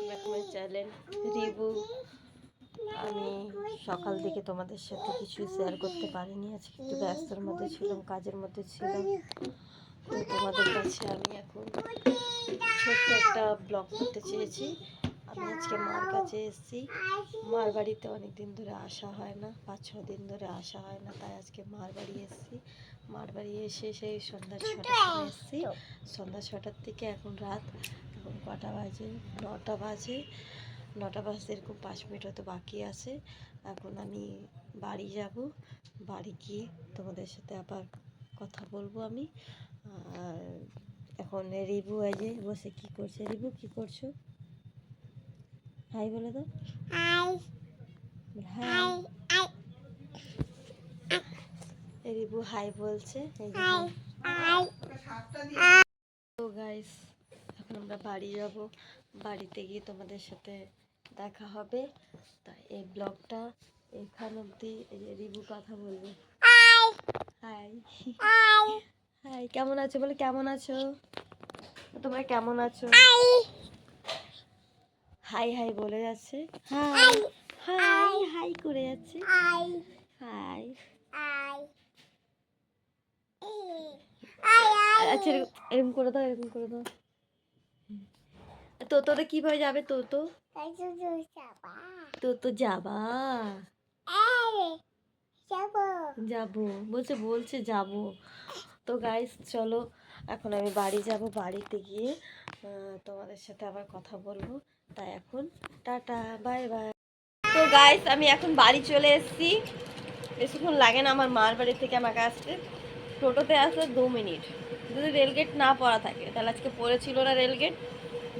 Back to my channel review. আমি সকাল থেকে তোমাদের সাথে কিছু শেয়ার করতে পারিনি, আজকে একটু ব্যস্তর মধ্যে ছিলাম, কাজের মধ্যে ছিলাম। তো তোমাদের কাছে আমি এখন ছোট্ট একটা ব্লগ করতে চেয়েছি। আমি আজকে মার কাছে এসেছি। মার বাড়িতে অনেক দিন ধরে আসা হয় না, 5-6 দিন ধরে আসা হয় না, তাই আজকে মার বাড়ি এসেছি। মার বাড়ি এসে সেই সন্ধ্যা 6টার সময় এসেছি। সন্ধ্যা 6টার থেকে এখন রাত, এখন কটা বাজে? 9টা বাজে। 9টা বাজতে এরকম 5 মিনিট হয়তো বাকি আছে। এখন আমি বাড়ি যাব, বাড়ি গিয়ে তোমাদের সাথে আবার কথা বলবো আমি। আর এখন রিভু এই যে বসে কি করছে। রিভু কি করছো? হাই বলে দাও। High high. রিভু হাই বলছে। এই যে তো গাইস, এখন আমরা বাড়ি যাব, বাড়িতে গিয়ে তোমাদের সাথে দেখা হবে। তাই এই ব্লগটা এখান অবধি। এই যে রিভু কথা বলবে। হাই হাই, কেমন আছো বলে? কেমন আছো তোমরা? কেমন আছো? হাই হাই বলে যাচ্ছে। হাই হাই হাই করে যাচ্ছে। হাই। আচ্ছা এরকম করে দাও, এরকম করে দাও। তো তোরা কিভাবে যাবে? তো তো তো তো যাবা? যাবো বলছে, বলছে যাবো। তো গাইস চলো, এখন আমি বাড়ি যাব, বাড়িতে গিয়ে তোমাদের সাথে আবার কথা বলবো। তাই এখন টাটা, বাই বাই। তো গাইস আমি এখন বাড়ি চলে এসেছি। বেশিক্ষণ লাগে না আমার মার বাড়ি থেকে আমাকে আসতে, টোটোতে আসলে 2 মিনিট। যদি রেলগেট না পড়া থাকে, তাহলে আজকে পড়েছিল না রেলগেট।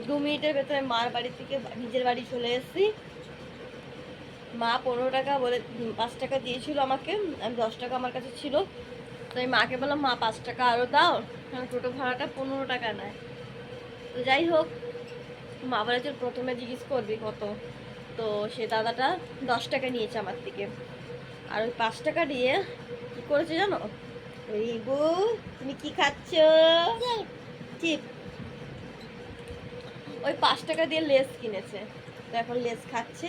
2 মিনিটের ভেতরে মার বাড়ি থেকে নিজের বাড়ি চলে এসেছি। মা 15 টাকা বলে 5 টাকা দিয়েছিল আমাকে, আমি 10 টাকা আমার কাছে ছিল। তো আমি মাকে বললাম, মা 5 টাকা আরও দাও, কারণ টোটো ভাড়াটা 15 টাকা নেয়। তো যাই হোক, মা বলেছে প্রথমে জিজ্ঞেস করবি কত। তো সে দাদাটা 10 টাকা নিয়েছে আমার থেকে। আর ওই 5 টাকা দিয়ে কি করেছে জানো? রিবু তুমি কি খাচ্ছ? চিপ। ওই 5 টাকা দিয়ে লেস কিনেছে, তো এখন লেস খাচ্ছে।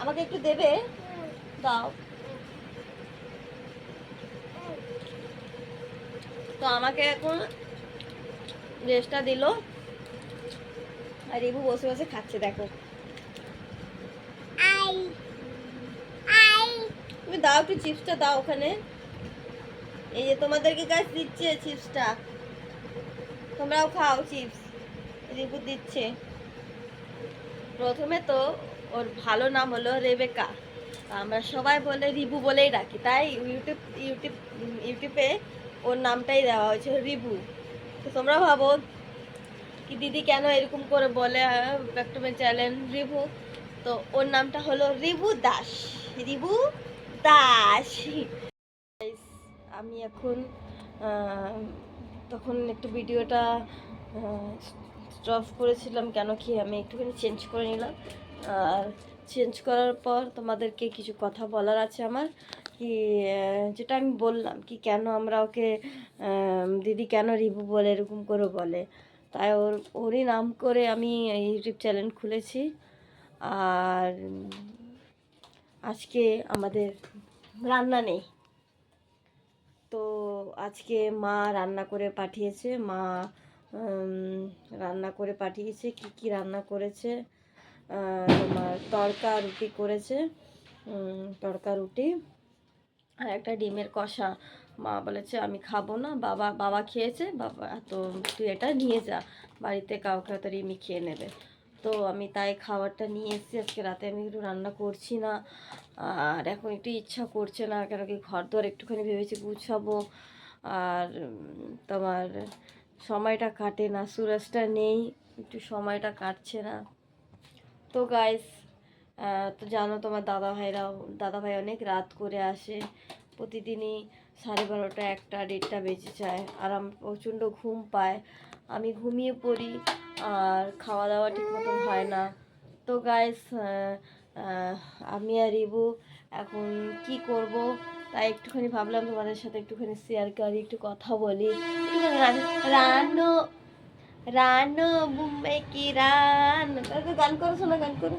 আমাকে একটু দেবে? দাও। তো আমাকে এখন লেসটা দিল, আর রিবু বসে বসে খাচ্ছে। দেখো, তুমি দাও একটু, চিপসটা দাও ওখানে। এই যে তোমাদেরকে গাছ দিচ্ছে চিপসটা, তোমরাও খাও চিপস। রিবু দিচ্ছে। প্রথমে তো ওর ভালো নাম হলো রেবেকা, আমরা সবাই বলে রিবু বলেই ডাকি, তাই ইউটিউবে ওর নামটাই দেওয়া হয়েছে রিবু। তো তোমরা ভাবো কি দিদি কেন এরকম করে বলে ব্যাক টু মাই চ্যানেল রিবু। তো ওর নামটা হলো রিবু দাস। রিবু দাস। আমি এখন তখন একটু ভিডিওটা স্টপ করেছিলাম, কেন কি আমি একটুখানি চেঞ্জ করে নিলাম। আর চেঞ্জ করার পর তোমাদেরকে কিছু কথা বলার আছে আমার। কি যেটা আমি বললাম কি কেন আমরা ওকে দিদি কেন রিভু বলে এরকম করে বলে, তাই ওরই নাম করে আমি ইউটিউব চ্যানেল খুলেছি। আর আজকে আমাদের রান্না নেই, তো আজকে মা রান্না করে পাঠিয়েছে। মা রান্না করে পাঠিয়েছে। কি কি রান্না করেছে? তোমার তড়কা রুটি করেছে, তড়কা রুটি আর একটা ডিমের কষা। মা বলেছে আমি খাবো না, বাবা বাবা খেয়েছে, বাবা তো তুই এটা নিয়ে যা বাড়িতে, কাউকে হয়তো রিমি খেয়ে নেবে। তো আমি তাই খাবারটা নিয়ে এসেছি। আজকে রাতে আমি একটু রান্না করছি না, আর এখন একটু ইচ্ছা করছে না, কেন কি ঘর দর একটুখানি ভেবেছি গুছাবো। আর তোমার সময়টা কাটে না, সুরজটা নেই, একটু সময়টা কাটছে না। তো গাইস তো জানো তোমার দাদা ভাই অনেক রাত করে আসে, প্রতিদিনই 12:30, 1টা, 1:30টা বেজে যায়। আর আমার প্রচণ্ড ঘুম পায়, আমি ঘুমিয়ে পড়ি, আর খাওয়া দাওয়া ঠিক মতন হয় না। তো গাইস আমি আর রিবু এখন কি করব, তাই একটুখানি ভাবলাম তোমাদের সাথে একটুখানি শেয়ার করি, একটু কথা বলি, একটুখানি রানো বুম্বে কি রান, গান করো শোনা, গান করো।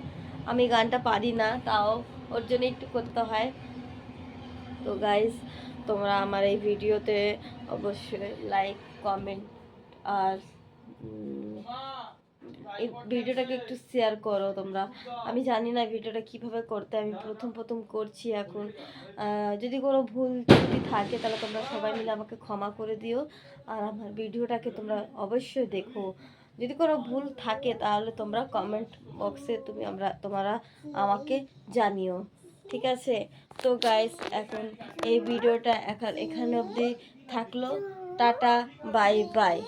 আমি গানটা পারি না, তাও ওর জন্য একটু করতে হয়। তো গাইস, তোমরা আমার এই ভিডিওতে অবশ্যই লাইক, কমেন্ট আর এই ভিডিওটাকে একটু শেয়ার করো তোমরা। আমি জানি না ভিডিওটা কিভাবে করতে, আমি প্রথম প্রথম করছি এখন। যদি কোনো ভুল ত্রুটি থাকে তাহলে তোমরা সবাই মিলে আমাকে ক্ষমা করে দিও। আর আমার ভিডিওটাকে তোমরা অবশ্যই দেখো। যদি কোনো ভুল থাকে তাহলে তোমরা কমেন্ট বক্সে তোমরা আমাকে জানিও, ঠিক আছে? তো গাইস, এখন এই ভিডিওটা এখানে অবধি থাকলো। Tata, bye bye.